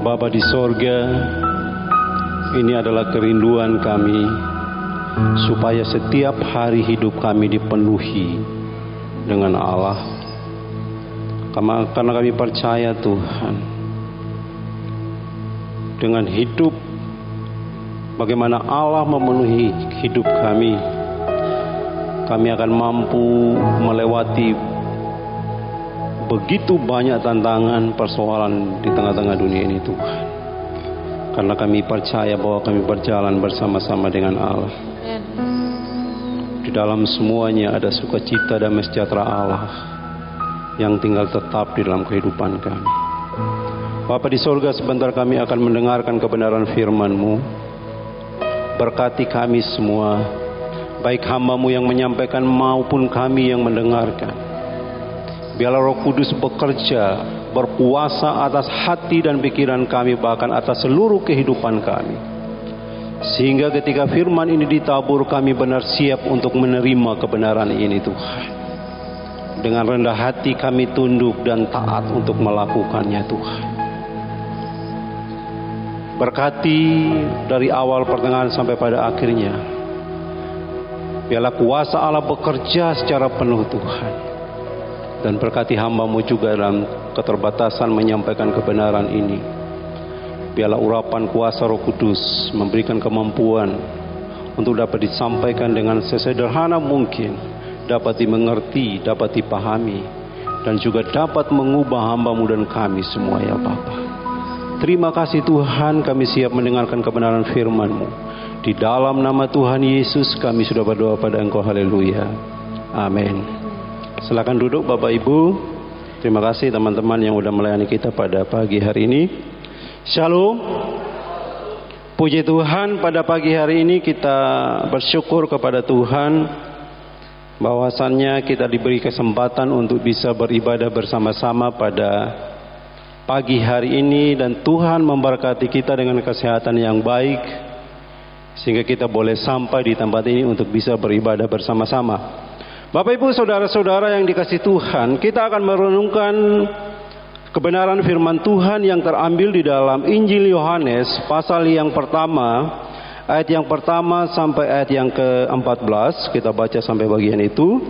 Bapa di sorga, ini adalah kerinduan kami, supaya setiap hari hidup kami dipenuhi dengan Allah. Karena kami percaya Tuhan, dengan hidup, bagaimana Allah memenuhi hidup kami akan mampu melewati begitu banyak tantangan, persoalan di tengah-tengah dunia ini Tuhan. Karena kami percaya bahwa kami berjalan bersama-sama dengan Allah. Di dalam semuanya ada sukacita dan sejahtera Allah yang tinggal tetap di dalam kehidupan kami. Bapa di sorga, sebentar kami akan mendengarkan kebenaran firman-Mu. Berkati kami semua, baik hamba-Mu yang menyampaikan maupun kami yang mendengarkan. Biarlah Roh Kudus bekerja, berkuasa atas hati dan pikiran kami, bahkan atas seluruh kehidupan kami. Sehingga ketika firman ini ditabur, kami benar siap untuk menerima kebenaran ini Tuhan. Dengan rendah hati kami tunduk dan taat untuk melakukannya Tuhan. Berkati dari awal pertengahan sampai pada akhirnya. Biarlah kuasa Allah bekerja secara penuh Tuhan. Dan berkati hamba-Mu juga dalam keterbatasan menyampaikan kebenaran ini. Biarlah urapan kuasa Roh Kudus memberikan kemampuan untuk dapat disampaikan dengan sesederhana mungkin, dapat dimengerti, dapat dipahami, dan juga dapat mengubah hamba-Mu dan kami semua ya Bapa. Terima kasih Tuhan, kami siap mendengarkan kebenaran firman-Mu. Di dalam nama Tuhan Yesus kami sudah berdoa pada Engkau, haleluya, amin. Silakan duduk Bapak Ibu. Terima kasih teman-teman yang sudah melayani kita pada pagi hari ini. Shalom. Puji Tuhan, pada pagi hari ini kita bersyukur kepada Tuhan bahwasannya kita diberi kesempatan untuk bisa beribadah bersama-sama pada pagi hari ini, dan Tuhan memberkati kita dengan kesehatan yang baik sehingga kita boleh sampai di tempat ini untuk bisa beribadah bersama-sama. Bapak Ibu saudara-saudara yang dikasihi Tuhan, kita akan merenungkan kebenaran firman Tuhan yang terambil di dalam Injil Yohanes pasal yang pertama, ayat yang pertama sampai ayat yang ke-14. Kita baca sampai bagian itu.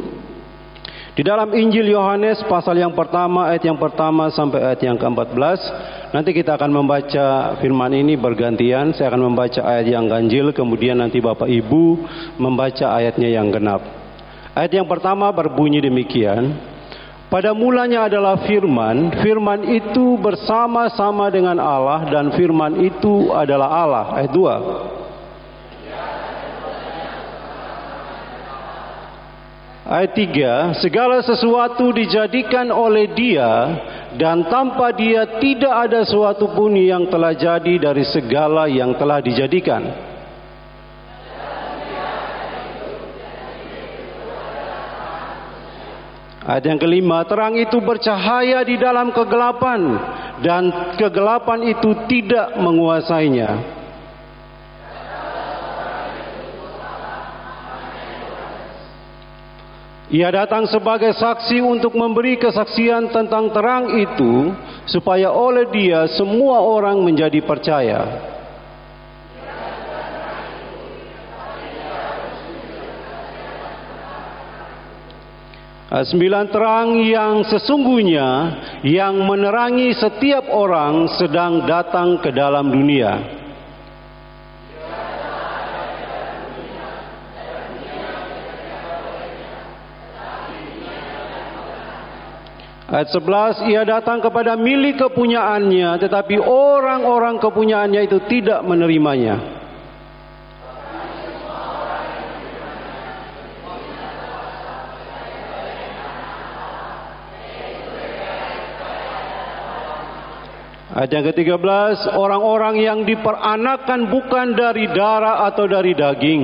Di dalam Injil Yohanes pasal yang pertama, ayat yang pertama sampai ayat yang ke-14. Nanti kita akan membaca firman ini bergantian. Saya akan membaca ayat yang ganjil, kemudian nanti Bapak Ibu membaca ayatnya yang genap. Ayat yang pertama berbunyi demikian. Pada mulanya adalah firman, firman itu bersama-sama dengan Allah, dan firman itu adalah Allah. Ayat 2. Ayat 3, segala sesuatu dijadikan oleh Dia, dan tanpa Dia tidak ada sesuatu pun yang telah jadi dari segala yang telah dijadikan. Ayat yang kelima, terang itu bercahaya di dalam kegelapan, dan kegelapan itu tidak menguasainya. Ia datang sebagai saksi untuk memberi kesaksian tentang terang itu, supaya oleh Dia semua orang menjadi percaya. Ayat 9, terang yang sesungguhnya yang menerangi setiap orang sedang datang ke dalam dunia. Ayat 11, ia datang kepada milik kepunyaannya, tetapi orang-orang kepunyaannya itu tidak menerimanya. Ayat yang ke-13, orang-orang yang diperanakan bukan dari darah atau dari daging,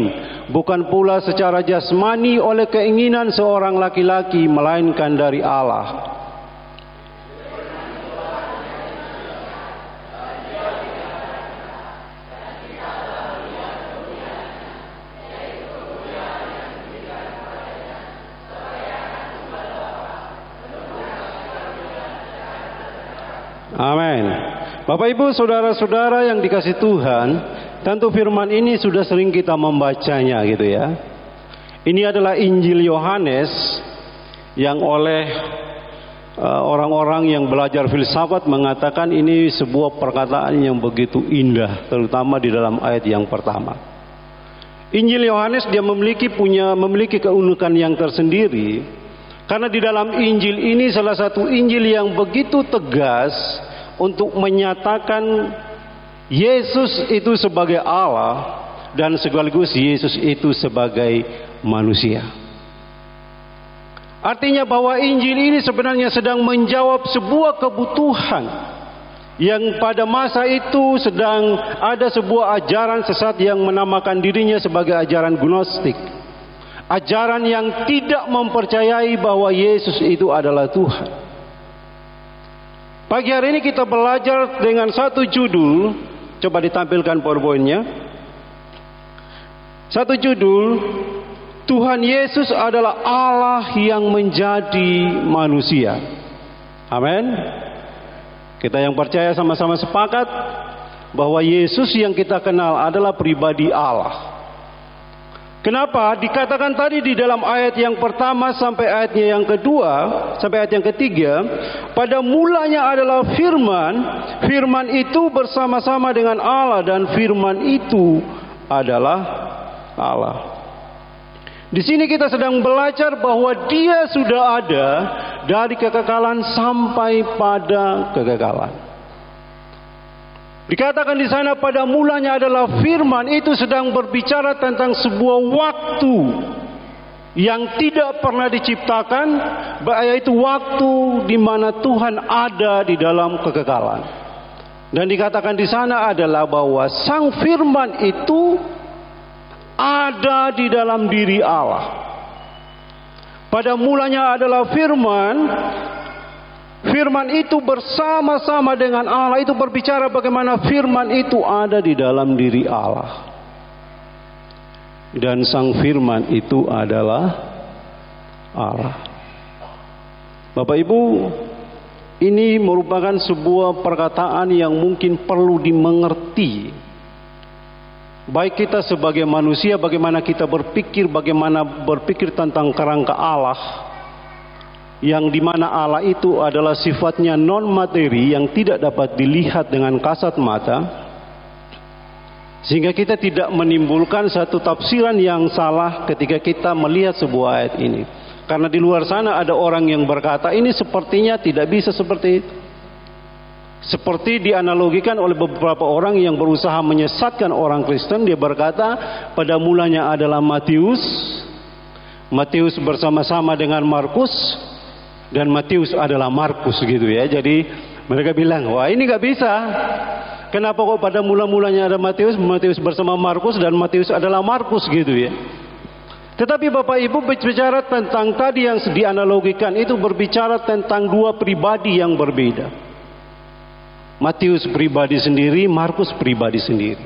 bukan pula secara jasmani oleh keinginan seorang laki-laki, melainkan dari Allah. Amin. Bapak Ibu, saudara-saudara yang dikasih Tuhan, tentu firman ini sudah sering kita membacanya gitu ya. Ini adalah Injil Yohanes yang oleh orang-orang yang belajar filsafat mengatakan ini sebuah perkataan yang begitu indah, terutama di dalam ayat yang pertama. Injil Yohanes dia memiliki keunikan yang tersendiri, karena di dalam Injil ini salah satu Injil yang begitu tegas untuk menyatakan Yesus itu sebagai Allah dan sekaligus Yesus itu sebagai manusia. Artinya bahwa Injil ini sebenarnya sedang menjawab sebuah kebutuhan yang pada masa itu sedang ada sebuah ajaran sesat yang menamakan dirinya sebagai ajaran gnostik. Ajaran yang tidak mempercayai bahwa Yesus itu adalah Tuhan. Pagi hari ini kita belajar dengan satu judul. Coba ditampilkan PowerPoint-nya. Satu judul, Tuhan Yesus adalah Allah yang menjadi manusia. Amin. Kita yang percaya sama-sama sepakat bahwa Yesus yang kita kenal adalah pribadi Allah. Kenapa? Dikatakan tadi di dalam ayat yang pertama sampai ayatnya yang kedua, sampai ayat yang ketiga, pada mulanya adalah firman, firman itu bersama-sama dengan Allah dan firman itu adalah Allah. Di sini kita sedang belajar bahwa Dia sudah ada dari kekekalan sampai pada kekekalan. Dikatakan di sana pada mulanya adalah firman, itu sedang berbicara tentang sebuah waktu yang tidak pernah diciptakan, yaitu waktu di mana Tuhan ada di dalam kekekalan. Dan dikatakan di sana adalah bahwa Sang Firman itu ada di dalam diri Allah. Pada mulanya adalah firman. Firman itu bersama-sama dengan Allah. Itu berbicara bagaimana firman itu ada di dalam diri Allah. Dan Sang Firman itu adalah Allah. Bapak Ibu, ini merupakan sebuah perkataan yang mungkin perlu dimengerti. Baik kita sebagai manusia, bagaimana kita berpikir, bagaimana berpikir tentang kerangka Allah, yang dimana Allah itu adalah sifatnya non materi yang tidak dapat dilihat dengan kasat mata, sehingga kita tidak menimbulkan satu tafsiran yang salah ketika kita melihat sebuah ayat ini. Karena di luar sana ada orang yang berkata ini sepertinya tidak bisa seperti itu. Seperti dianalogikan oleh beberapa orang yang berusaha menyesatkan orang Kristen. Dia berkata pada mulanya adalah Matius bersama-sama dengan Markus, dan Matius adalah Markus gitu ya. Jadi mereka bilang, wah ini gak bisa. Kenapa kok pada mula-mulanya ada Matius bersama Markus, dan Matius adalah Markus gitu ya. Tetapi Bapak Ibu berbicara tentang tadi yang dianalogikan itu berbicara tentang dua pribadi yang berbeda. Matius pribadi sendiri, Markus pribadi sendiri.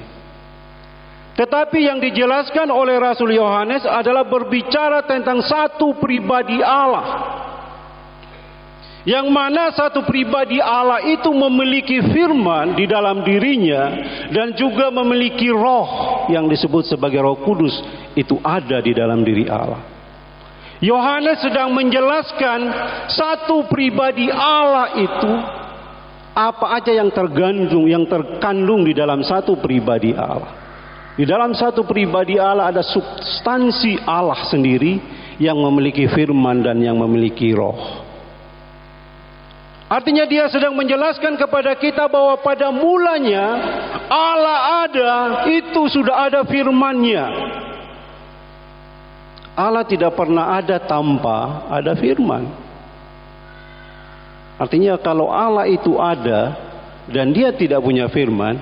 Tetapi yang dijelaskan oleh Rasul Yohanes adalah berbicara tentang satu pribadi Allah. Yang mana satu pribadi Allah itu memiliki firman di dalam dirinya, dan juga memiliki roh yang disebut sebagai Roh Kudus, itu ada di dalam diri Allah. Yohanes sedang menjelaskan satu pribadi Allah itu apa aja yang terkandung di dalam satu pribadi Allah. Di dalam satu pribadi Allah ada substansi Allah sendiri yang memiliki firman dan yang memiliki roh. Artinya dia sedang menjelaskan kepada kita bahwa pada mulanya Allah ada, itu sudah ada firman-Nya. Allah tidak pernah ada tanpa ada firman. Artinya kalau Allah itu ada dan Dia tidak punya firman,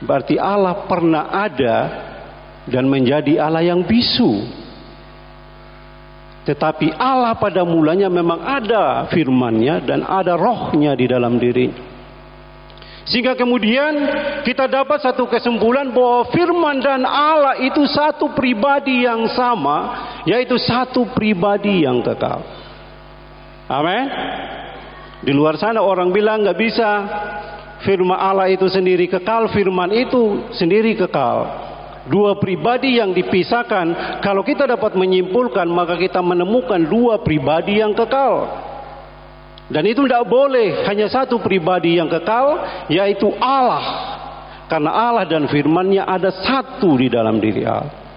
berarti Allah pernah ada dan menjadi Allah yang bisu. Tetapi Allah pada mulanya memang ada firman-Nya dan ada rohnya di dalam dirinya. Sehingga kemudian kita dapat satu kesimpulan bahwa firman dan Allah itu satu pribadi yang sama, yaitu satu pribadi yang kekal. Amin. Di luar sana orang bilang nggak bisa. Firman Allah itu sendiri kekal, firman itu sendiri kekal. Dua pribadi yang dipisahkan, kalau kita dapat menyimpulkan, maka kita menemukan dua pribadi yang kekal. Dan itu tidak boleh hanya satu pribadi yang kekal, yaitu Allah. Karena Allah dan firman-Nya ada satu di dalam diri Allah.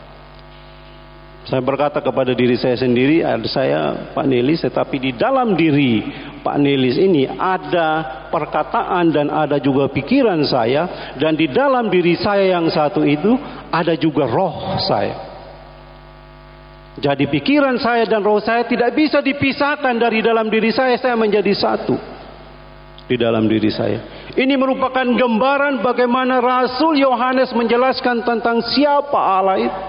Saya berkata kepada diri saya sendiri, saya Pak Nelis, tetapi di dalam diri Pak Nelis ini ada perkataan dan ada juga pikiran saya, dan di dalam diri saya yang satu itu ada juga roh saya. Jadi pikiran saya dan roh saya tidak bisa dipisahkan dari dalam diri saya menjadi satu di dalam diri saya. Ini merupakan gambaran bagaimana Rasul Yohanes menjelaskan tentang siapa Allah itu.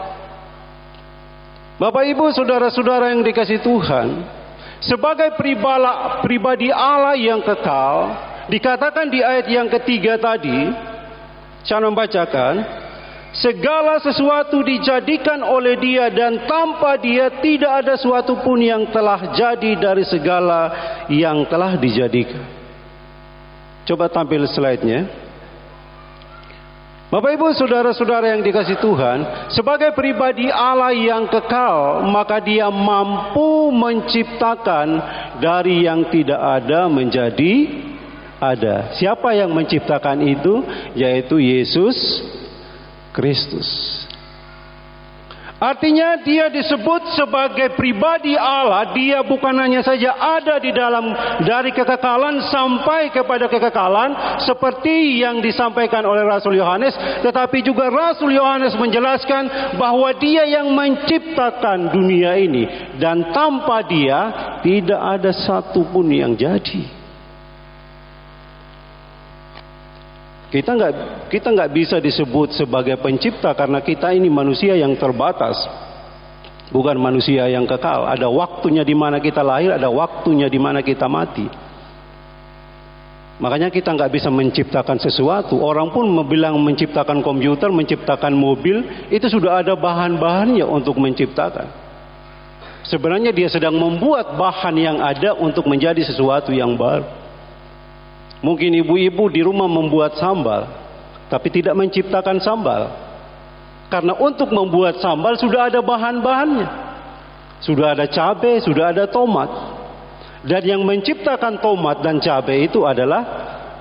Bapak Ibu, saudara-saudara yang dikasihi Tuhan, sebagai pribadi Allah yang kekal, dikatakan di ayat yang ketiga tadi, saya membacakan, segala sesuatu dijadikan oleh Dia dan tanpa Dia tidak ada sesuatu pun yang telah jadi dari segala yang telah dijadikan. Coba tampil slide-nya. Bapak Ibu, saudara-saudara yang dikasihi Tuhan, sebagai pribadi Allah yang kekal, maka Dia mampu menciptakan dari yang tidak ada menjadi ada. Siapa yang menciptakan itu? Yaitu Yesus Kristus. Artinya Dia disebut sebagai pribadi Allah. Dia bukan hanya saja ada di dalam dari kekekalan sampai kepada kekekalan seperti yang disampaikan oleh Rasul Yohanes, tetapi juga Rasul Yohanes menjelaskan bahwa Dia yang menciptakan dunia ini, dan tanpa Dia tidak ada satu pun yang jadi. Kita nggak bisa disebut sebagai pencipta karena kita ini manusia yang terbatas, bukan manusia yang kekal. Ada waktunya di mana kita lahir, ada waktunya di mana kita mati. Makanya kita nggak bisa menciptakan sesuatu. Orang pun bilang menciptakan komputer, menciptakan mobil, itu sudah ada bahan-bahannya untuk menciptakan. Sebenarnya dia sedang membuat bahan yang ada untuk menjadi sesuatu yang baru. Mungkin ibu-ibu di rumah membuat sambal, tapi tidak menciptakan sambal. Karena untuk membuat sambal sudah ada bahan-bahannya. Sudah ada cabai, sudah ada tomat. Dan yang menciptakan tomat dan cabai itu adalah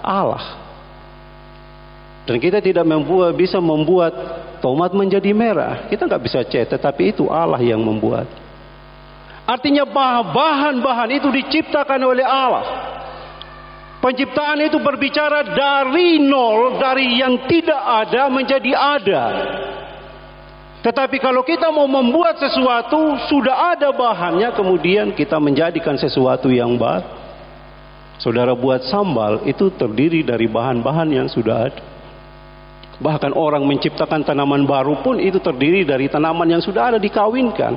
Allah. Dan kita tidak bisa membuat tomat menjadi merah. Kita nggak bisa cat, tetapi itu Allah yang membuat. Artinya bahan-bahan itu diciptakan oleh Allah. Penciptaan itu berbicara dari nol, dari yang tidak ada menjadi ada. Tetapi kalau kita mau membuat sesuatu, sudah ada bahannya, kemudian kita menjadikan sesuatu yang baru. Saudara buat sambal, itu terdiri dari bahan-bahan yang sudah ada. Bahkan orang menciptakan tanaman baru pun itu terdiri dari tanaman yang sudah ada dikawinkan.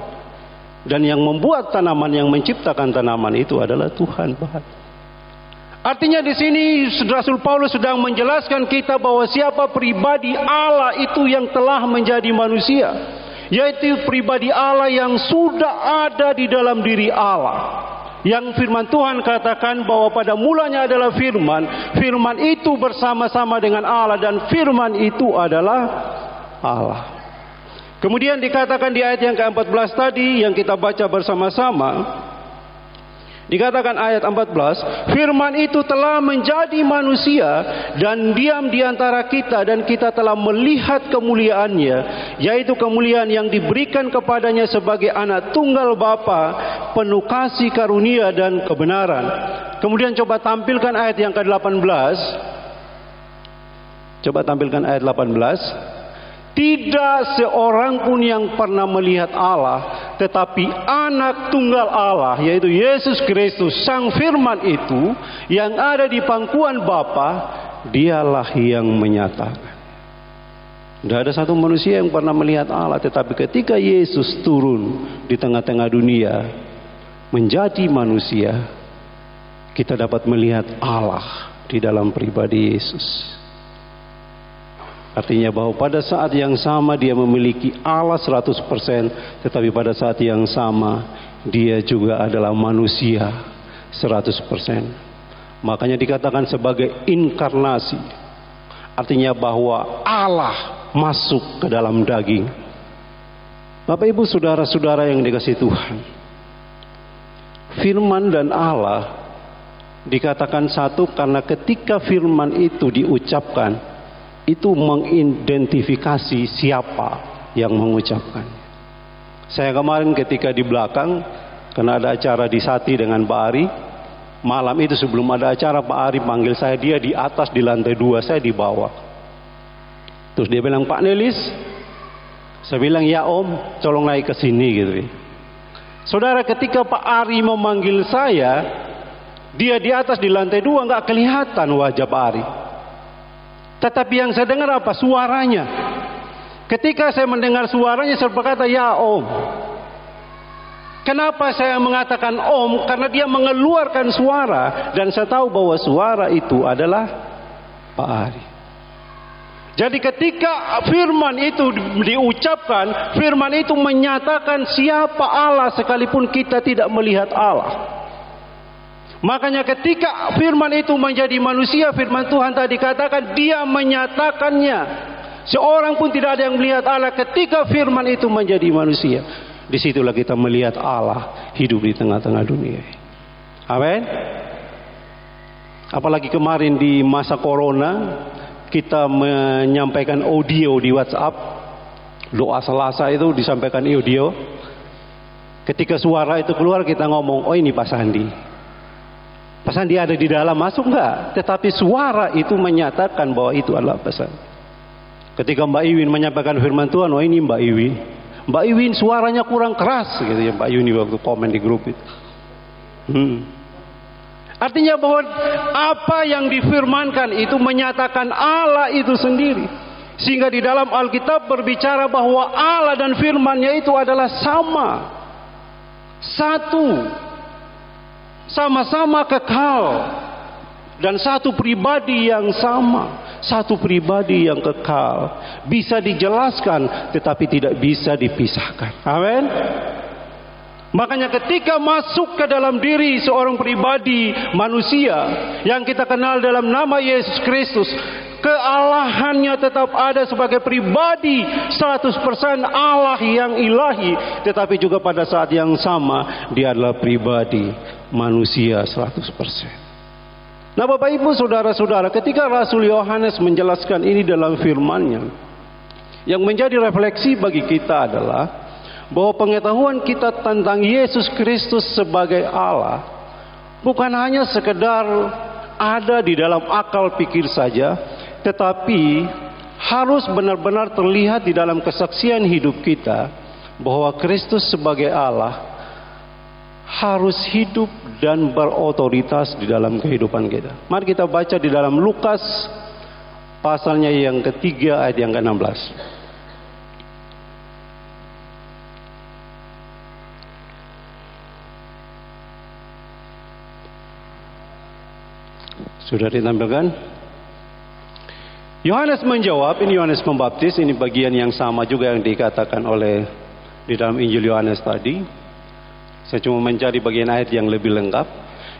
Dan yang membuat tanaman, yang menciptakan tanaman itu adalah Tuhan bahan. Artinya di sini Rasul Paulus sedang menjelaskan kita bahwa siapa pribadi Allah itu yang telah menjadi manusia, yaitu pribadi Allah yang sudah ada di dalam diri Allah. Yang firman Tuhan katakan bahwa pada mulanya adalah firman, firman itu bersama-sama dengan Allah dan firman itu adalah Allah. Kemudian dikatakan di ayat yang ke-14 tadi yang kita baca bersama-sama, dikatakan ayat 14, firman itu telah menjadi manusia dan diam di antara kita, dan kita telah melihat kemuliaannya, yaitu kemuliaan yang diberikan kepadanya sebagai anak tunggal Bapa, penuh kasih karunia dan kebenaran. Kemudian coba tampilkan ayat yang ke-18. Coba tampilkan ayat 18. Tidak seorang pun yang pernah melihat Allah, tetapi anak tunggal Allah, yaitu Yesus Kristus, Sang Firman itu, yang ada di pangkuan Bapa, Dialah yang menyatakan. Tidak ada satu manusia yang pernah melihat Allah, tetapi ketika Yesus turun di tengah-tengah dunia, menjadi manusia, kita dapat melihat Allah di dalam pribadi Yesus. Artinya bahwa pada saat yang sama dia memiliki Allah 100%, tetapi pada saat yang sama dia juga adalah manusia 100%. Makanya dikatakan sebagai inkarnasi. Artinya bahwa Allah masuk ke dalam daging. Bapak Ibu saudara-saudara yang dikasihi Tuhan, firman dan Allah dikatakan satu karena ketika firman itu diucapkan, itu mengidentifikasi siapa yang mengucapkan. Saya kemarin ketika di belakang, karena ada acara di Sati dengan Pak Ari, malam itu sebelum ada acara Pak Ari panggil saya, dia di atas di lantai 2, saya di bawah. Terus dia bilang, Pak Nelis, saya bilang ya Om, tolong naik ke sini gitu. Saudara, ketika Pak Ari memanggil saya, dia di atas di lantai 2, nggak kelihatan wajah Pak Ari. Tetapi yang saya dengar apa? Suaranya. Ketika saya mendengar suaranya, saya berkata, ya Om. Kenapa saya mengatakan Om? Karena dia mengeluarkan suara. Dan saya tahu bahwa suara itu adalah Pak Ari. Jadi ketika firman itu diucapkan, firman itu menyatakan siapa Allah sekalipun kita tidak melihat Allah. Makanya ketika firman itu menjadi manusia, firman Tuhan tadi katakan dia menyatakannya. Seorang pun tidak ada yang melihat Allah ketika firman itu menjadi manusia. Disitulah kita melihat Allah hidup di tengah-tengah dunia. Amin. Apalagi kemarin di masa corona, kita menyampaikan audio di WhatsApp. Doa Selasa itu disampaikan audio. Ketika suara itu keluar, kita ngomong, oh ini Pak Sandi. Pak Sandi ada di dalam, masuk enggak? Tetapi suara itu menyatakan bahwa itu adalah Pak Sandi. Ketika Mbak Iwin menyampaikan firman Tuhan, oh ini Mbak Iwin. Mbak Iwin suaranya kurang keras gitu ya, Mbak Iwin waktu komen di grup itu. Artinya bahwa apa yang difirmankan itu menyatakan Allah itu sendiri. Sehingga di dalam Alkitab berbicara bahwa Allah dan firman-Nya itu adalah sama. Satu. Sama-sama kekal. Dan satu pribadi yang sama. Satu pribadi yang kekal. Bisa dijelaskan tetapi tidak bisa dipisahkan. Amin. Makanya ketika masuk ke dalam diri seorang pribadi manusia yang kita kenal dalam nama Yesus Kristus, kealahannya tetap ada sebagai pribadi 100% Allah yang ilahi, tetapi juga pada saat yang sama dia adalah pribadi manusia 100%. Nah Bapak Ibu saudara-saudara, ketika Rasul Yohanes menjelaskan ini dalam firman-Nya, yang menjadi refleksi bagi kita adalah bahwa pengetahuan kita tentang Yesus Kristus sebagai Allah bukan hanya sekedar ada di dalam akal pikir saja, tetapi harus benar-benar terlihat di dalam kesaksian hidup kita bahwa Kristus sebagai Allah harus hidup dan berotoritas di dalam kehidupan kita. Mari kita baca di dalam Lukas pasalnya yang ketiga ayat yang ke-16. Sudah ditampilkan? Yohanes menjawab, ini Yohanes Pembaptis, ini bagian yang sama juga yang dikatakan oleh di dalam Injil Yohanes tadi. Saya cuma mencari bagian ayat yang lebih lengkap.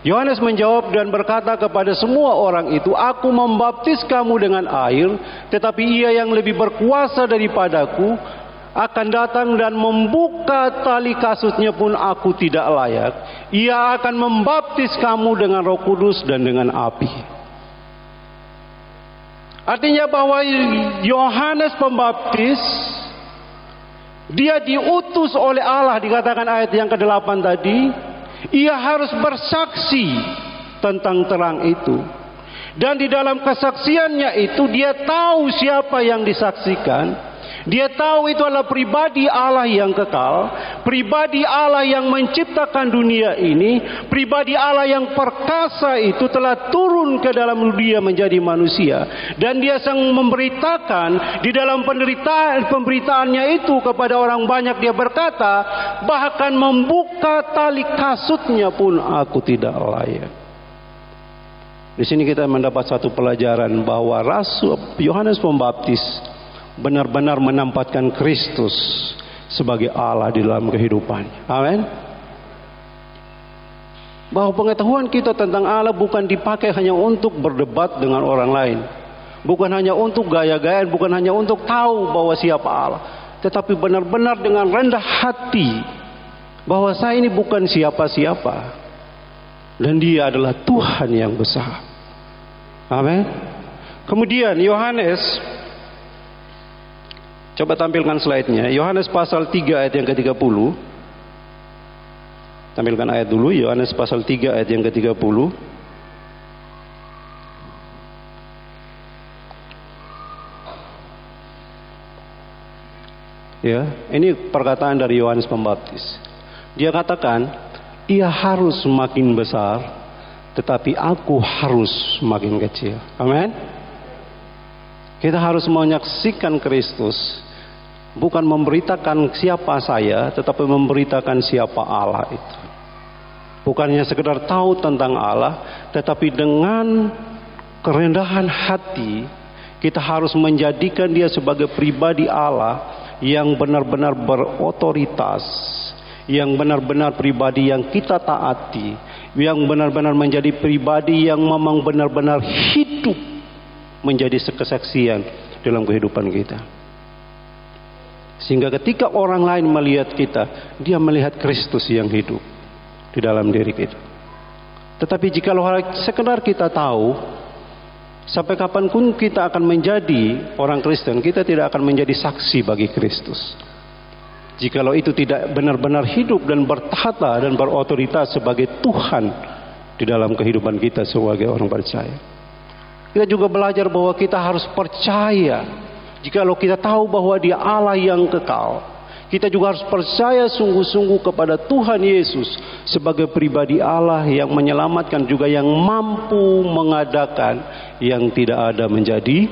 Yohanes menjawab dan berkata kepada semua orang itu, aku membaptis kamu dengan air, tetapi ia yang lebih berkuasa daripadaku akan datang dan membuka tali kasutnya pun aku tidak layak. Ia akan membaptis kamu dengan Roh Kudus dan dengan api. Artinya bahwa Yohanes Pembaptis dia diutus oleh Allah, dikatakan ayat yang ke-8 tadi. Ia harus bersaksi tentang terang itu. Dan di dalam kesaksiannya itu dia tahu siapa yang disaksikan. Dia tahu itu adalah pribadi Allah yang kekal, pribadi Allah yang menciptakan dunia ini, pribadi Allah yang perkasa itu telah turun ke dalam dunia menjadi manusia. Dan dia sang memberitakan di dalam pemberitaannya itu kepada orang banyak, dia berkata, bahkan membuka tali kasutnya pun aku tidak layak. Di sini kita mendapat satu pelajaran bahwa Rasul Yohanes Pembaptis benar-benar menempatkan Kristus sebagai Allah di dalam kehidupannya. Amin. Bahwa pengetahuan kita tentang Allah bukan dipakai hanya untuk berdebat dengan orang lain. Bukan hanya untuk gaya-gayaan, bukan hanya untuk tahu bahwa siapa Allah. Tetapi benar-benar dengan rendah hati. Bahwa saya ini bukan siapa-siapa. Dan Dia adalah Tuhan yang besar. Amin. Kemudian Yohanes, coba tampilkan slide-nya. Yohanes pasal 3 ayat yang ke-30. Tampilkan ayat dulu, Yohanes pasal 3 ayat yang ke-30. Ya, ini perkataan dari Yohanes Pembaptis. Dia katakan, ia harus makin besar, tetapi aku harus makin kecil. Amin. Kita harus menyaksikan Kristus, bukan memberitakan siapa saya, tetapi memberitakan siapa Allah itu. Bukannya sekedar tahu tentang Allah, tetapi dengan kerendahan hati, kita harus menjadikan Dia sebagai pribadi Allah yang benar-benar berotoritas, yang benar-benar pribadi yang kita taati, yang benar-benar menjadi pribadi yang memang benar-benar hidup menjadi kesaksian dalam kehidupan kita. Sehingga ketika orang lain melihat kita, dia melihat Kristus yang hidup di dalam diri kita. Tetapi jikalau sekedar kita tahu, sampai kapanpun kita akan menjadi orang Kristen, kita tidak akan menjadi saksi bagi Kristus. Jikalau itu tidak benar-benar hidup dan bertahta dan berotoritas sebagai Tuhan di dalam kehidupan kita sebagai orang percaya. Kita juga belajar bahwa kita harus percaya. Jikalau kita tahu bahwa Dia Allah yang kekal, kita juga harus percaya sungguh-sungguh kepada Tuhan Yesus sebagai pribadi Allah yang menyelamatkan, juga yang mampu mengadakan yang tidak ada menjadi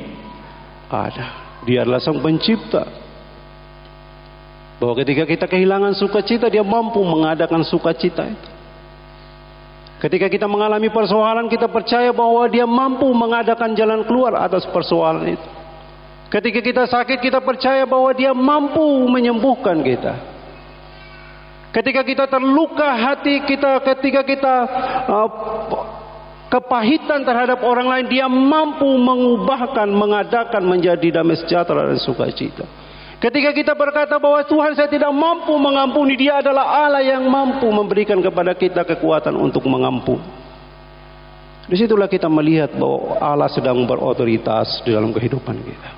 ada. Dia adalah Sang Pencipta. Bahwa ketika kita kehilangan sukacita, Dia mampu mengadakan sukacita itu. Ketika kita mengalami persoalan, kita percaya bahwa Dia mampu mengadakan jalan keluar atas persoalan itu. Ketika kita sakit, kita percaya bahwa Dia mampu menyembuhkan kita. Ketika kita terluka hati kita, ketika kita kepahitan terhadap orang lain, Dia mampu mengubahkan, mengadakan menjadi damai sejahtera dan sukacita. Ketika kita berkata bahwa Tuhan, saya tidak mampu mengampuni, Dia adalah Allah yang mampu memberikan kepada kita kekuatan untuk mengampuni. Disitulah kita melihat bahwa Allah sedang berotoritas di dalam kehidupan kita.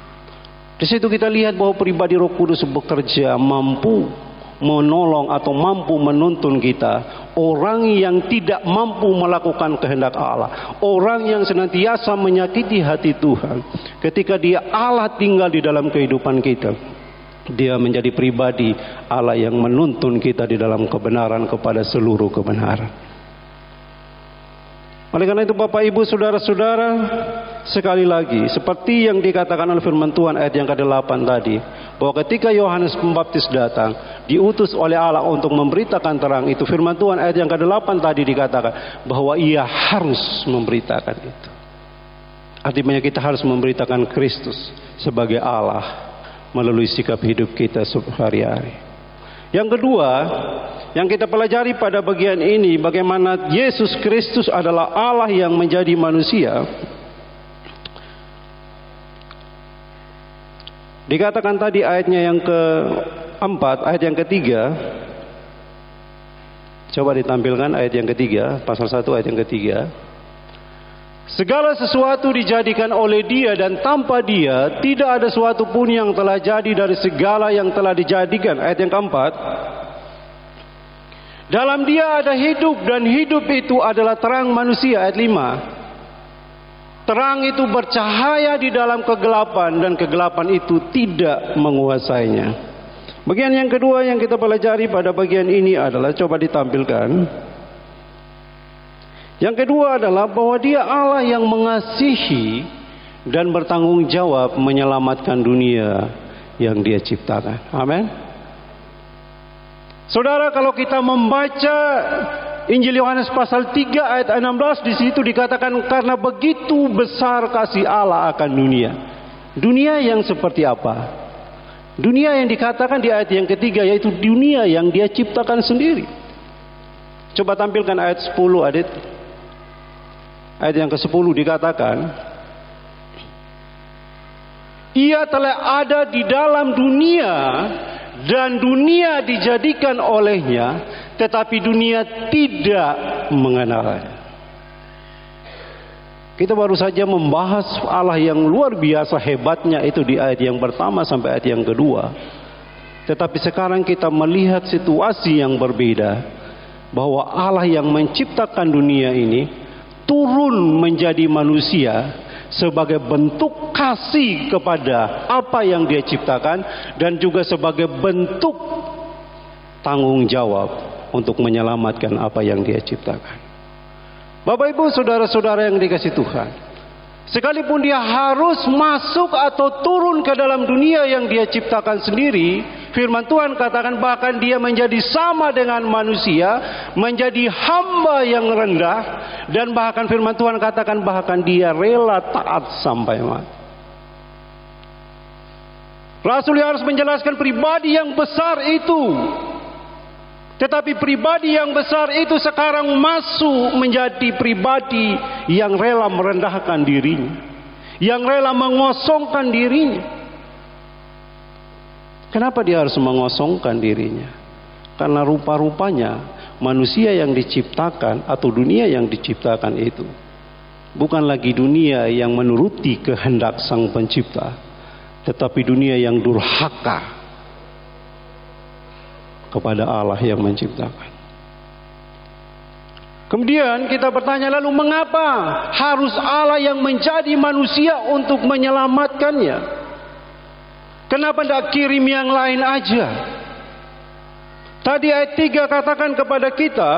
Di situ kita lihat bahwa pribadi Roh Kudus bekerja, mampu menolong atau mampu menuntun kita. Orang yang tidak mampu melakukan kehendak Allah, orang yang senantiasa menyakiti hati Tuhan, ketika Dia Allah tinggal di dalam kehidupan kita, Dia menjadi pribadi Allah yang menuntun kita di dalam kebenaran kepada seluruh kebenaran. Oleh karena itu Bapak Ibu Saudara-saudara, sekali lagi seperti yang dikatakan oleh firman Tuhan ayat yang ke-8 tadi, bahwa ketika Yohanes Pembaptis datang, diutus oleh Allah untuk memberitakan terang itu. Firman Tuhan ayat yang ke-8 tadi dikatakan bahwa ia harus memberitakan itu. Artinya kita harus memberitakan Kristus sebagai Allah melalui sikap hidup kita sehari-hari. Yang kedua, yang kita pelajari pada bagian ini, bagaimana Yesus Kristus adalah Allah yang menjadi manusia. Dikatakan tadi ayatnya yang keempat, ayat yang ketiga. Coba ditampilkan ayat yang ketiga, pasal 1 ayat yang ketiga. Segala sesuatu dijadikan oleh Dia, dan tanpa Dia tidak ada sesuatu pun yang telah jadi dari segala yang telah dijadikan. Ayat yang keempat. Dalam Dia ada hidup, dan hidup itu adalah terang manusia. Ayat 5. Terang itu bercahaya di dalam kegelapan, dan kegelapan itu tidak menguasainya. Bagian yang kedua yang kita pelajari pada bagian ini adalah, coba ditampilkan. Yang kedua adalah bahwa Dia Allah yang mengasihi dan bertanggung jawab menyelamatkan dunia yang Dia ciptakan. Amin. Saudara, kalau kita membaca Injil Yohanes pasal 3 ayat 16, di situ dikatakan karena begitu besar kasih Allah akan dunia. Dunia yang seperti apa? Dunia yang dikatakan di ayat yang ketiga, yaitu dunia yang Dia ciptakan sendiri. Coba tampilkan ayat 10, Adit. Ayat yang ke-10 dikatakan, ia telah ada di dalam dunia dan dunia dijadikan olehnya, tetapi dunia tidak mengenalnya. Kita baru saja membahas Allah yang luar biasa hebatnya itu di ayat yang pertama sampai ayat yang kedua. Tetapi sekarang kita melihat situasi yang berbeda, bahwa Allah yang menciptakan dunia ini turun menjadi manusia sebagai bentuk kasih kepada apa yang Dia ciptakan, dan juga sebagai bentuk tanggung jawab untuk menyelamatkan apa yang Dia ciptakan. Bapak Ibu saudara-saudara yang dikasihi Tuhan, sekalipun Dia harus masuk atau turun ke dalam dunia yang Dia ciptakan sendiri, firman Tuhan katakan bahkan Dia menjadi sama dengan manusia, menjadi hamba yang rendah, dan bahkan firman Tuhan katakan bahkan Dia rela taat sampai mati. Rasul harus menjelaskan pribadi yang besar itu, tetapi pribadi yang besar itu sekarang masuk menjadi pribadi yang rela merendahkan dirinya, yang rela mengosongkan dirinya. Kenapa Dia harus mengosongkan dirinya? Karena rupa-rupanya manusia yang diciptakan atau dunia yang diciptakan itu bukan lagi dunia yang menuruti kehendak Sang Pencipta, tetapi dunia yang durhaka kepada Allah yang menciptakan. Kemudian kita bertanya, lalu mengapa harus Allah yang menjadi manusia untuk menyelamatkannya? Kenapa tidak kirim yang lain aja? Tadi ayat 3 katakan kepada kita,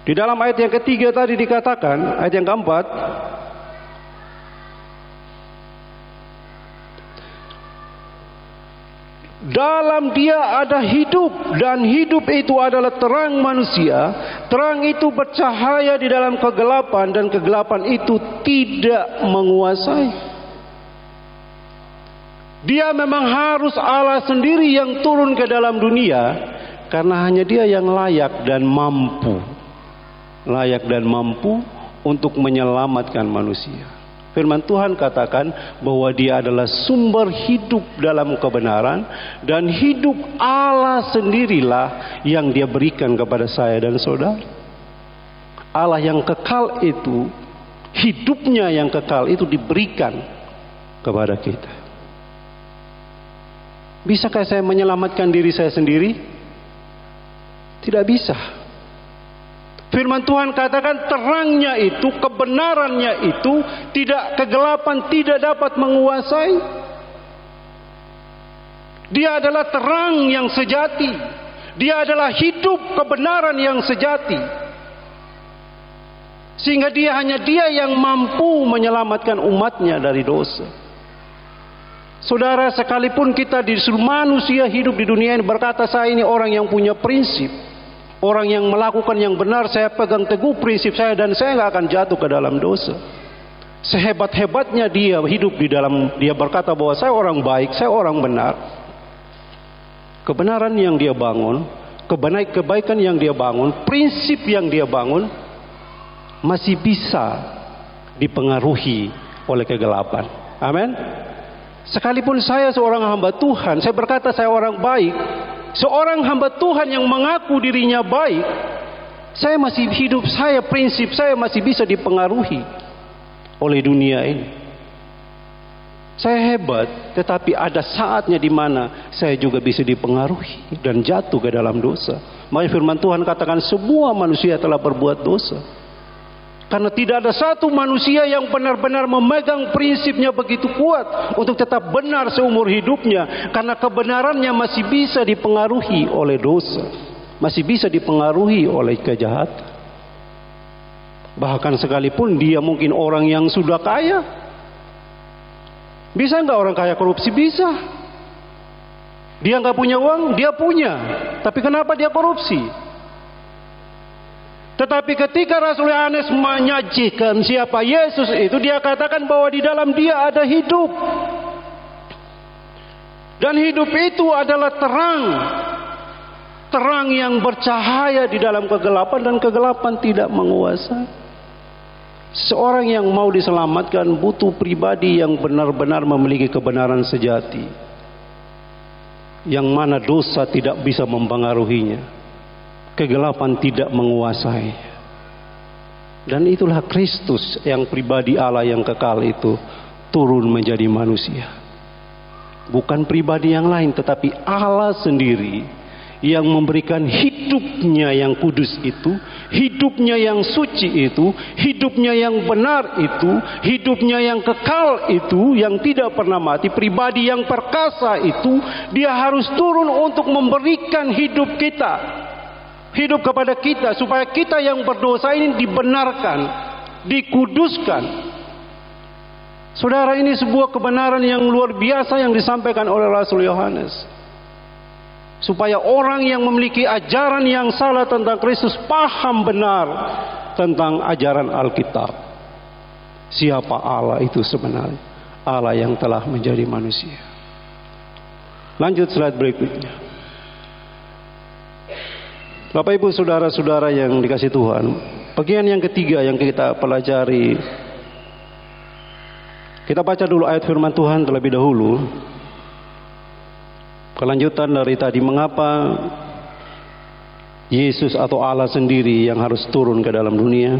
di dalam ayat yang ketiga tadi dikatakan, ayat yang keempat, dalam Dia ada hidup, dan hidup itu adalah terang manusia. Terang itu bercahaya di dalam kegelapan, dan kegelapan itu tidak menguasai. Dia memang harus Allah sendiri yang turun ke dalam dunia, karena hanya Dia yang layak dan mampu untuk menyelamatkan manusia. Firman Tuhan katakan bahwa Dia adalah sumber hidup dalam kebenaran, dan hidup Allah sendirilah yang Dia berikan kepada saya dan saudara. Allah yang kekal itu, hidupnya yang kekal itu diberikan kepada kita. Bisakah saya menyelamatkan diri saya sendiri? Tidak bisa. Firman Tuhan katakan terangnya itu, kebenarannya itu, tidak kegelapan tidak dapat menguasai. Dia adalah terang yang sejati. Dia adalah hidup kebenaran yang sejati. Sehingga hanya Dia yang mampu menyelamatkan umatnya dari dosa. Saudara, sekalipun kita disuruh manusia hidup di dunia ini berkata, saya ini orang yang punya prinsip, orang yang melakukan yang benar, saya pegang teguh prinsip saya dan saya nggak akan jatuh ke dalam dosa. Sehebat-hebatnya dia hidup di dalam, dia berkata bahwa saya orang baik, saya orang benar. Kebenaran yang dia bangun, kebaikan yang dia bangun, prinsip yang dia bangun masih bisa dipengaruhi oleh kegelapan. Amin. Sekalipun saya seorang hamba Tuhan, saya berkata saya orang baik, seorang hamba Tuhan yang mengaku dirinya baik, saya masih hidup saya, prinsip saya masih bisa dipengaruhi oleh dunia ini. Saya hebat, tetapi ada saatnya di mana saya juga bisa dipengaruhi dan jatuh ke dalam dosa. Makanya firman Tuhan katakan semua manusia telah berbuat dosa. Karena tidak ada satu manusia yang benar-benar memegang prinsipnya begitu kuat untuk tetap benar seumur hidupnya. Karena kebenarannya masih bisa dipengaruhi oleh dosa, masih bisa dipengaruhi oleh kejahatan. Bahkan sekalipun dia mungkin orang yang sudah kaya. Bisa nggak orang kaya korupsi? Bisa. Dia nggak punya uang, dia punya. Tapi kenapa dia korupsi? Tetapi ketika Rasul Yohanes menyajikan siapa Yesus itu, dia katakan bahwa di dalam Dia ada hidup. Dan hidup itu adalah terang. terang yang bercahaya di dalam kegelapan dan kegelapan tidak menguasai. Seorang yang mau diselamatkan butuh pribadi yang benar-benar memiliki kebenaran sejati, yang mana dosa tidak bisa mempengaruhinya, kegelapan tidak menguasai. Dan itulah Kristus yang pribadi Allah yang kekal itu turun menjadi manusia. Bukan pribadi yang lain, tetapi Allah sendiri yang memberikan hidupnya yang kudus itu, hidupnya yang suci itu, hidupnya yang benar itu, hidupnya yang kekal itu, yang tidak pernah mati, pribadi yang perkasa itu, dia harus turun untuk memberikan hidup kita, hidup kepada kita, supaya kita yang berdosa ini dibenarkan, dikuduskan. Saudara, ini sebuah kebenaran yang luar biasa yang disampaikan oleh Rasul Yohanes, supaya orang yang memiliki ajaran yang salah tentang Kristus paham benar tentang ajaran Alkitab. Siapa Allah itu sebenarnya? Allah yang telah menjadi manusia. Lanjut slide berikutnya. Bapak Ibu saudara-saudara yang dikasih Tuhan, bagian yang ketiga yang kita pelajari, kita baca dulu ayat firman Tuhan terlebih dahulu. Kelanjutan dari tadi, mengapa Yesus atau Allah sendiri yang harus turun ke dalam dunia.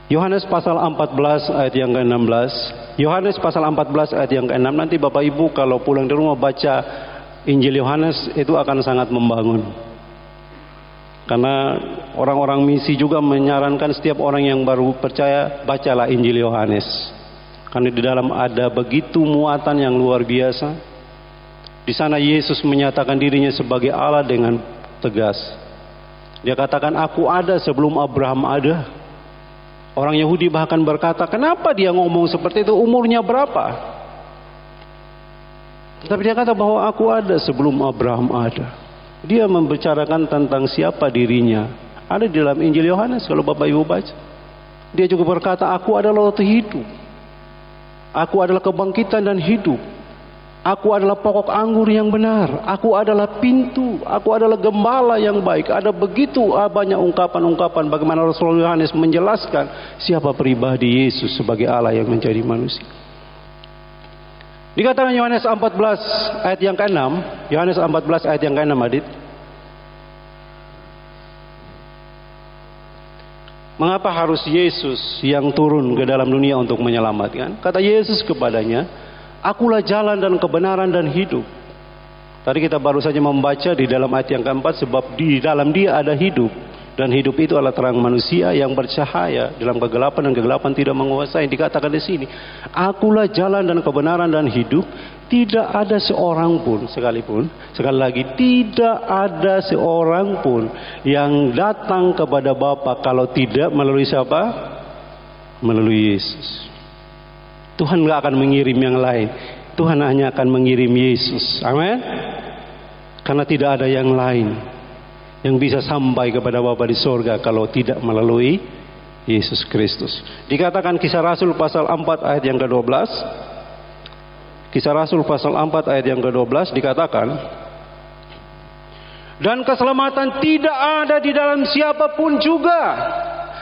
Yohanes pasal 14 ayat yang ke-16. Yohanes pasal 14 ayat yang ke-6. Nanti Bapak Ibu kalau pulang di rumah baca Injil Yohanes, itu akan sangat membangun. Karena orang-orang misi juga menyarankan setiap orang yang baru percaya, bacalah Injil Yohanes. Karena di dalam ada begitu muatan yang luar biasa. Di sana Yesus menyatakan dirinya sebagai Allah dengan tegas. Dia katakan, aku ada sebelum Abraham ada. Orang Yahudi bahkan berkata, kenapa dia ngomong seperti itu, umurnya berapa? Tapi dia kata bahwa aku ada sebelum Abraham ada. Dia membicarakan tentang siapa dirinya. Ada di dalam Injil Yohanes kalau Bapak Ibu baca. Dia juga berkata, aku adalah roti hidup. Aku adalah kebangkitan dan hidup. Aku adalah pokok anggur yang benar. Aku adalah pintu. Aku adalah gembala yang baik. Ada begitu banyak ungkapan-ungkapan bagaimana Rasul Yohanes menjelaskan siapa pribadi Yesus sebagai Allah yang menjadi manusia. Dikatakan Yohanes 14 ayat yang ke-6. Yohanes 14 ayat yang ke-6, Adit. Mengapa harus Yesus yang turun ke dalam dunia untuk menyelamatkan? Kata Yesus kepadanya, akulah jalan dan kebenaran dan hidup. Tadi kita baru saja membaca di dalam ayat yang keempat, sebab di dalam dia ada hidup. Dan hidup itu adalah terang manusia yang bercahaya dalam kegelapan, dan kegelapan tidak menguasai. Dikatakan di sini, akulah jalan dan kebenaran dan hidup. Tidak ada seorang pun sekalipun, sekali lagi, tidak ada seorang pun yang datang kepada Bapa kalau tidak melalui siapa? Melalui Yesus. Tuhan gak akan mengirim yang lain. Tuhan hanya akan mengirim Yesus. Amin. Karena tidak ada yang lain yang bisa sampai kepada Bapa di sorga kalau tidak melalui Yesus Kristus. Dikatakan Kisah Rasul pasal 4 ayat yang ke-12. Kisah Rasul pasal 4 ayat yang ke-12 dikatakan, dan keselamatan tidak ada di dalam siapapun juga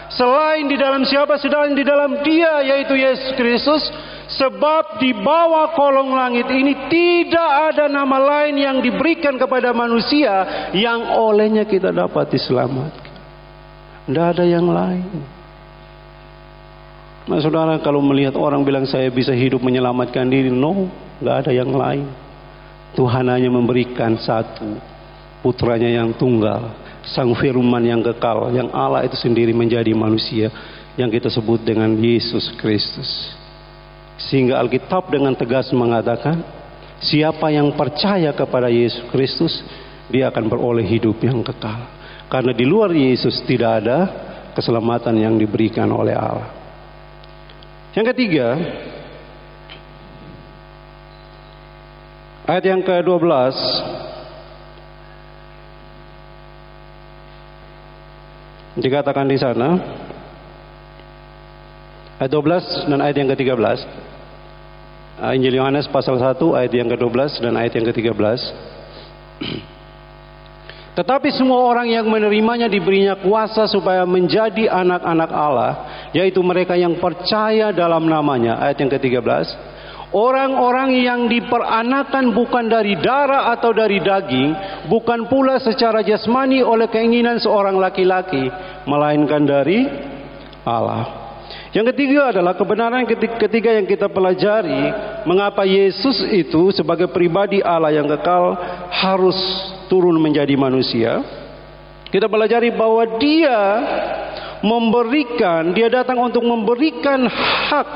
selain di dalam siapa? Selain di dalam Dia, yaitu Yesus Kristus. Sebab di bawah kolong langit ini tidak ada nama lain yang diberikan kepada manusia yang olehnya kita dapat diselamatkan. Tidak ada yang lain. Nah saudara, kalau melihat orang bilang saya bisa hidup menyelamatkan diri, no, tidak ada yang lain. Tuhan hanya memberikan satu, putranya yang tunggal, Sang Firman yang kekal, yang Allah itu sendiri menjadi manusia, yang kita sebut dengan Yesus Kristus. Sehingga Alkitab dengan tegas mengatakan, siapa yang percaya kepada Yesus Kristus, dia akan beroleh hidup yang kekal. Karena di luar Yesus tidak ada keselamatan yang diberikan oleh Allah. Yang ketiga, ayat yang ke-12, dikatakan di sana, ayat 12 dan ayat yang ke-13. Injil Yohanes pasal 1 ayat yang ke-12 dan ayat yang ke-13. Tetapi semua orang yang menerimanya diberinya kuasa supaya menjadi anak-anak Allah, yaitu mereka yang percaya dalam namanya. Ayat yang ke-13. Orang-orang yang diperanakan bukan dari darah atau dari daging, bukan pula secara jasmani oleh keinginan seorang laki-laki, melainkan dari Allah. Yang ketiga adalah kebenaran ketiga yang kita pelajari, mengapa Yesus itu sebagai pribadi Allah yang kekal harus turun menjadi manusia. Kita pelajari bahwa dia datang untuk memberikan hak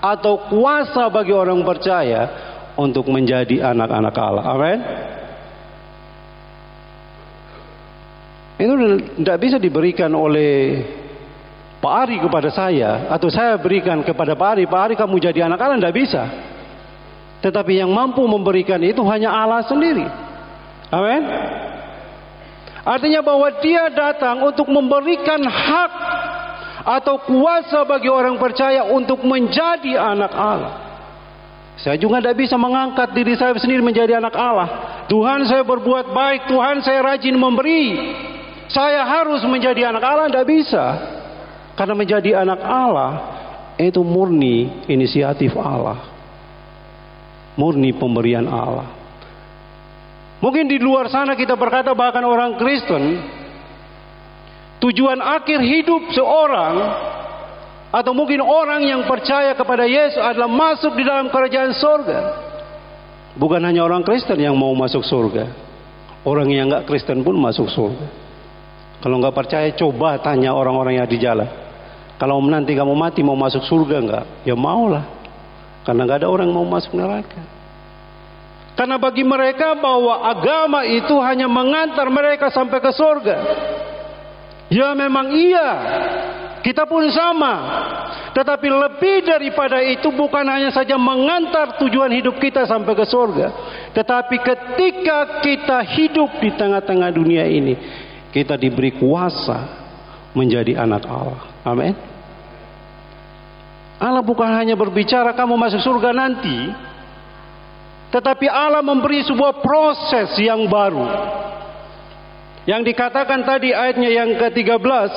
atau kuasa bagi orang percaya untuk menjadi anak-anak Allah. Amin. Itu tidak bisa diberikan oleh Pak Ari kepada saya, atau saya berikan kepada Pak Ari kamu jadi anak Allah, tidak bisa. Tetapi yang mampu memberikan itu hanya Allah sendiri. Amin. Artinya bahwa dia datang untuk memberikan hak atau kuasa bagi orang percaya untuk menjadi anak Allah. Saya juga tidak bisa mengangkat diri saya sendiri menjadi anak Allah. Tuhan, saya berbuat baik, Tuhan, saya rajin memberi, saya harus menjadi anak Allah, tidak bisa. Karena menjadi anak Allah itu murni inisiatif Allah, murni pemberian Allah. Mungkin di luar sana kita berkata, bahkan orang Kristen, tujuan akhir hidup seorang atau mungkin orang yang percaya kepada Yesus adalah masuk di dalam kerajaan surga. Bukan hanya orang Kristen yang mau masuk surga, orang yang enggak Kristen pun masuk surga. Kalau enggak percaya, coba tanya orang-orang yang di jalan, kalau nanti kamu mati mau masuk surga enggak? Ya maulah, karena enggak ada orang mau masuk neraka. Karena bagi mereka bahwa agama itu hanya mengantar mereka sampai ke surga. Ya memang iya, kita pun sama. Tetapi lebih daripada itu, bukan hanya saja mengantar tujuan hidup kita sampai ke surga, tetapi ketika kita hidup di tengah-tengah dunia ini, kita diberi kuasa menjadi anak Allah. Amin. Allah bukan hanya berbicara kamu masuk surga nanti, tetapi Allah memberi sebuah proses yang baru. Yang dikatakan tadi ayatnya yang ke-13,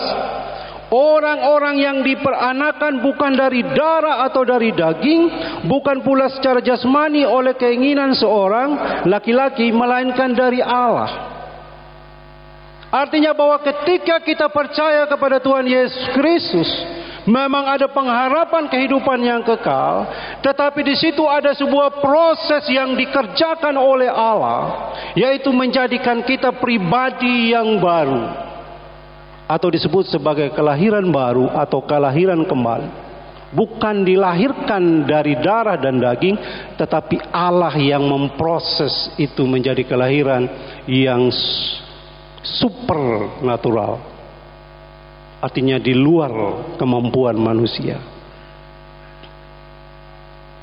orang-orang yang diperanakan bukan dari darah atau dari daging, bukan pula secara jasmani oleh keinginan seorang laki-laki, melainkan dari Allah. Artinya bahwa ketika kita percaya kepada Tuhan Yesus Kristus, memang ada pengharapan kehidupan yang kekal, tetapi di situ ada sebuah proses yang dikerjakan oleh Allah, yaitu menjadikan kita pribadi yang baru, atau disebut sebagai kelahiran baru atau kelahiran kembali. Bukan dilahirkan dari darah dan daging, tetapi Allah yang memproses itu menjadi kelahiran yang supernatural. Artinya di luar kemampuan manusia.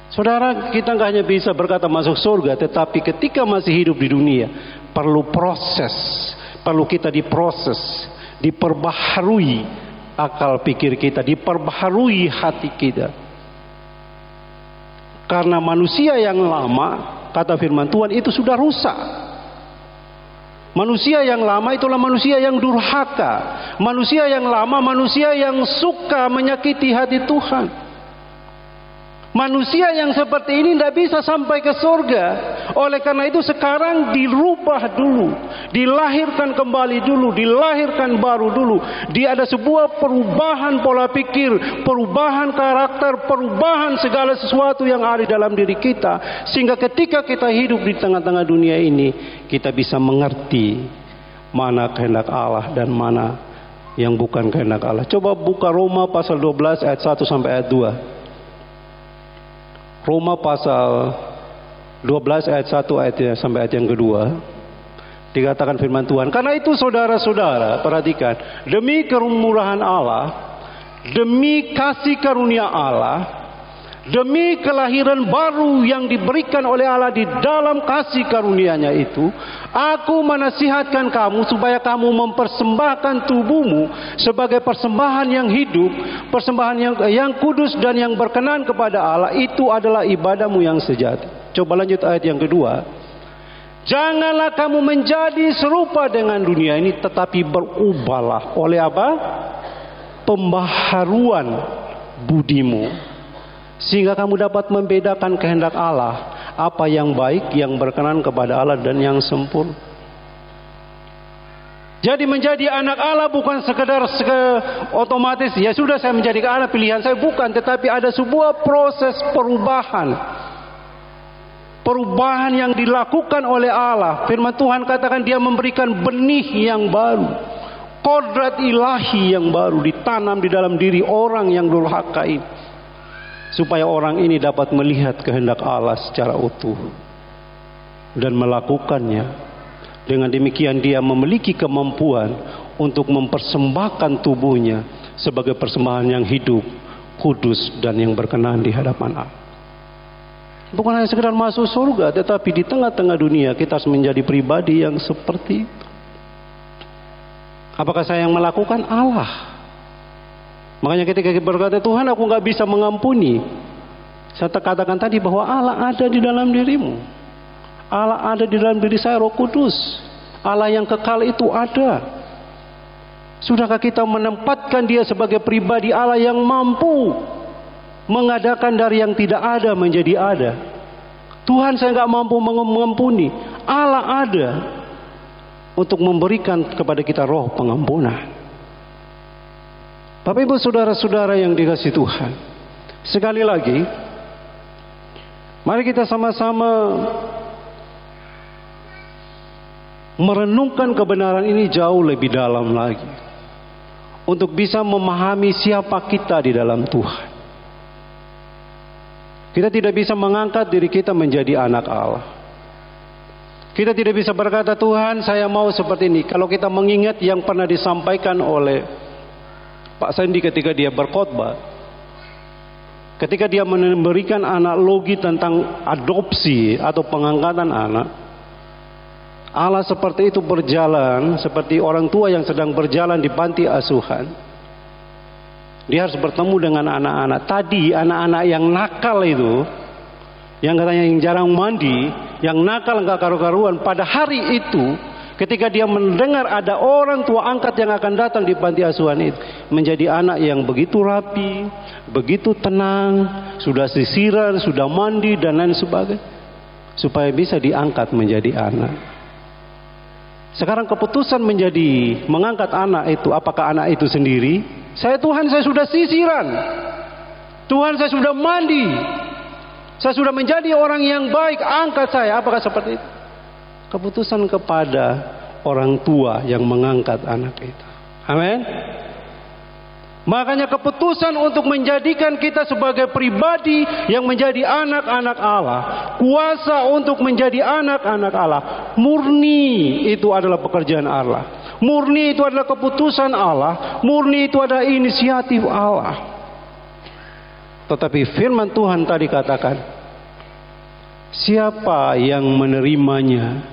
Saudara, kita nggak hanya bisa berkata masuk surga, tetapi ketika masih hidup di dunia, perlu proses, perlu kita diproses, diperbaharui akal pikir kita, diperbaharui hati kita. Karena manusia yang lama, kata firman Tuhan, itu sudah rusak. Manusia yang lama itulah manusia yang durhaka. Manusia yang lama, manusia yang suka menyakiti hati Tuhan. Manusia yang seperti ini tidak bisa sampai ke surga. Oleh karena itu sekarang dirubah dulu, dilahirkan kembali dulu, dilahirkan baru dulu. Dia ada sebuah perubahan pola pikir, perubahan karakter, perubahan segala sesuatu yang ada dalam diri kita, sehingga ketika kita hidup di tengah-tengah dunia ini, kita bisa mengerti mana kehendak Allah dan mana yang bukan kehendak Allah. Coba buka Roma pasal 12 ayat 1 sampai ayat 2. Roma pasal 12 ayat 1 ayatnya sampai ayat yang kedua. Dikatakan firman Tuhan, karena itu saudara-saudara, perhatikan, demi kemurahan Allah, demi kasih karunia Allah, demi kelahiran baru yang diberikan oleh Allah di dalam kasih karunia-Nya itu, aku menasihatkan kamu supaya kamu mempersembahkan tubuhmu sebagai persembahan yang hidup, persembahan yang kudus dan yang berkenan kepada Allah. Itu adalah ibadahmu yang sejati. Coba lanjut ayat yang kedua. Janganlah kamu menjadi serupa dengan dunia ini, tetapi berubahlah oleh apa? Pembaharuan budimu, sehingga kamu dapat membedakan kehendak Allah, apa yang baik, yang berkenan kepada Allah, dan yang sempurna. Jadi menjadi anak Allah bukan sekedar otomatis, ya sudah saya menjadi anak, pilihan saya, bukan. Tetapi ada sebuah proses perubahan. Perubahan yang dilakukan oleh Allah. Firman Tuhan katakan Dia memberikan benih yang baru, kodrat ilahi yang baru ditanam di dalam diri orang yang durhaka ini, supaya orang ini dapat melihat kehendak Allah secara utuh dan melakukannya. Dengan demikian dia memiliki kemampuan untuk mempersembahkan tubuhnya sebagai persembahan yang hidup, kudus, dan yang berkenan di hadapan Allah. Bukan hanya sekedar masuk surga, tetapi di tengah-tengah dunia kita harus menjadi pribadi yang seperti itu. Apakah saya yang melakukan? Allah. Makanya ketika kita berkata, Tuhan aku gak bisa mengampuni, saya katakan tadi bahwa Allah ada di dalam dirimu. Allah ada di dalam diri saya, Roh Kudus. Allah yang kekal itu ada. Sudahkah kita menempatkan Dia sebagai pribadi Allah yang mampu mengadakan dari yang tidak ada menjadi ada? Tuhan, saya gak mampu mengampuni. Allah ada untuk memberikan kepada kita roh pengampunan. Bapak Ibu saudara-saudara yang dikasihi Tuhan, sekali lagi mari kita sama-sama merenungkan kebenaran ini jauh lebih dalam lagi, untuk bisa memahami siapa kita di dalam Tuhan. Kita tidak bisa mengangkat diri kita menjadi anak Allah. Kita tidak bisa berkata, Tuhan saya mau seperti ini. Kalau kita mengingat yang pernah disampaikan oleh Pak Sandi ketika dia berkhotbah, ketika dia memberikan analogi tentang adopsi atau pengangkatan anak, Allah seperti itu berjalan seperti orang tua yang sedang berjalan di panti asuhan. Dia harus bertemu dengan anak-anak. Tadi anak-anak yang nakal itu, yang katanya yang jarang mandi, yang nakal enggak karu-karuan, pada hari itu ketika dia mendengar ada orang tua angkat yang akan datang di panti asuhan itu, menjadi anak yang begitu rapi, begitu tenang, sudah sisiran, sudah mandi dan lain sebagainya, supaya bisa diangkat menjadi anak. Sekarang keputusan menjadi mengangkat anak itu, apakah anak itu sendiri? Tuhan saya sudah sisiran, Tuhan saya sudah mandi, saya sudah menjadi orang yang baik, angkat saya. Apakah seperti itu? Keputusan kepada orang tua yang mengangkat anak itu. Amin. Makanya keputusan untuk menjadikan kita sebagai pribadi yang menjadi anak-anak Allah, kuasa untuk menjadi anak-anak Allah, murni itu adalah pekerjaan Allah. Murni itu adalah keputusan Allah. Murni itu adalah inisiatif Allah. Tetapi firman Tuhan tadi katakan, siapa yang menerimanya,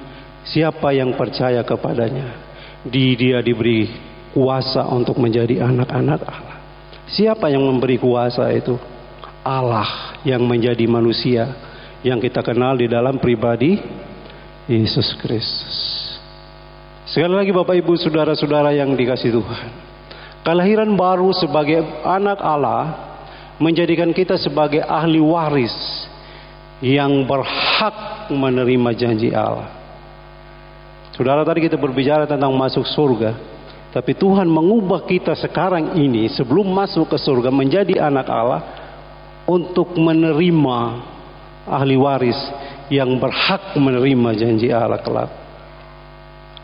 siapa yang percaya kepadanya, dia diberi kuasa untuk menjadi anak-anak Allah. Siapa yang memberi kuasa itu? Allah yang menjadi manusia, yang kita kenal di dalam pribadi Yesus Kristus. Sekali lagi Bapak Ibu saudara-saudara yang dikasihi Tuhan, kelahiran baru sebagai anak Allah menjadikan kita sebagai ahli waris yang berhak menerima janji Allah. Saudara, tadi kita berbicara tentang masuk surga, tapi Tuhan mengubah kita sekarang ini sebelum masuk ke surga menjadi anak Allah untuk menerima ahli waris yang berhak menerima janji Allah kelak.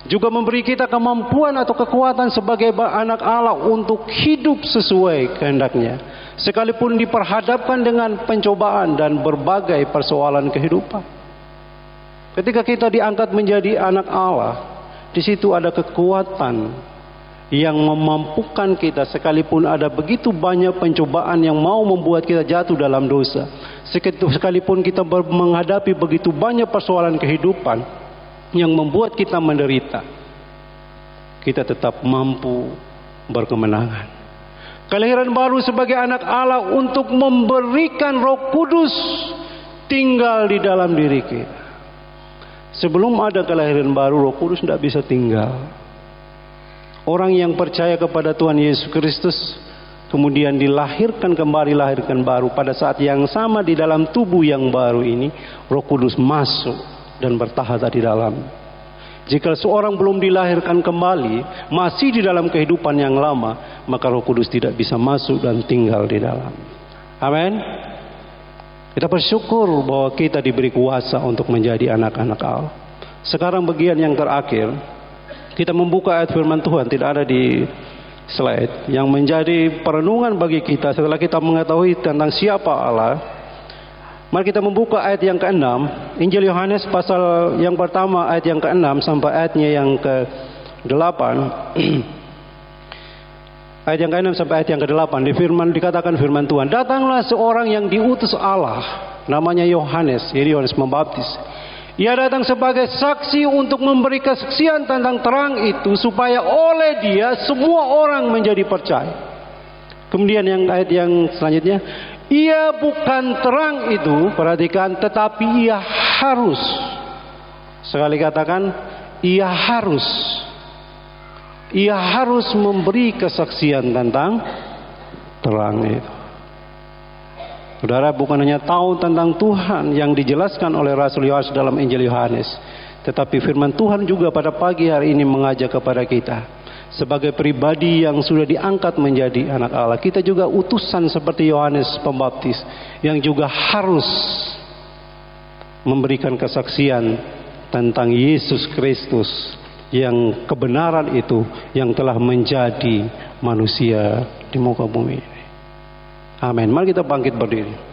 Juga memberi kita kemampuan atau kekuatan sebagai anak Allah untuk hidup sesuai kehendaknya, sekalipun diperhadapkan dengan pencobaan dan berbagai persoalan kehidupan. Ketika kita diangkat menjadi anak Allah, di situ ada kekuatan yang memampukan kita, sekalipun ada begitu banyak pencobaan yang mau membuat kita jatuh dalam dosa, sekalipun kita menghadapi begitu banyak persoalan kehidupan yang membuat kita menderita, kita tetap mampu berkemenangan. Kelahiran baru sebagai anak Allah untuk memberikan Roh Kudus tinggal di dalam diri kita. Sebelum ada kelahiran baru, Roh Kudus tidak bisa tinggal. Orang yang percaya kepada Tuhan Yesus Kristus kemudian dilahirkan kembali, lahirkan baru. Pada saat yang sama di dalam tubuh yang baru ini, Roh Kudus masuk dan bertahta di dalam. Jika seorang belum dilahirkan kembali, masih di dalam kehidupan yang lama, maka Roh Kudus tidak bisa masuk dan tinggal di dalam. Amin. Kita bersyukur bahwa kita diberi kuasa untuk menjadi anak-anak Allah. Sekarang bagian yang terakhir, kita membuka ayat firman Tuhan, tidak ada di slide, yang menjadi perenungan bagi kita setelah kita mengetahui tentang siapa Allah. Mari kita membuka ayat yang ke-6, Injil Yohanes pasal yang pertama ayat yang ke-6 sampai ayatnya yang ke-8. Ayat yang ke-6 sampai ayat yang ke-8 dikatakan firman Tuhan, datanglah seorang yang diutus Allah, namanya Yohanes, yaitu Yohanes Pembaptis. Ia datang sebagai saksi untuk memberi kesaksian tentang terang itu, supaya oleh dia semua orang menjadi percaya. Kemudian yang ayat yang selanjutnya, ia bukan terang itu, perhatikan, tetapi ia harus. Sekali katakan, ia harus. Ia harus memberi kesaksian tentang terang itu. Saudara, bukan hanya tahu tentang Tuhan yang dijelaskan oleh Rasul Yohanes dalam Injil Yohanes, tetapi firman Tuhan juga pada pagi hari ini mengajak kepada kita sebagai pribadi yang sudah diangkat menjadi anak Allah. Kita juga utusan seperti Yohanes Pembaptis yang juga harus memberikan kesaksian tentang Yesus Kristus, yang kebenaran itu yang telah menjadi manusia di muka bumi ini. Amin. Mari kita bangkit berdiri.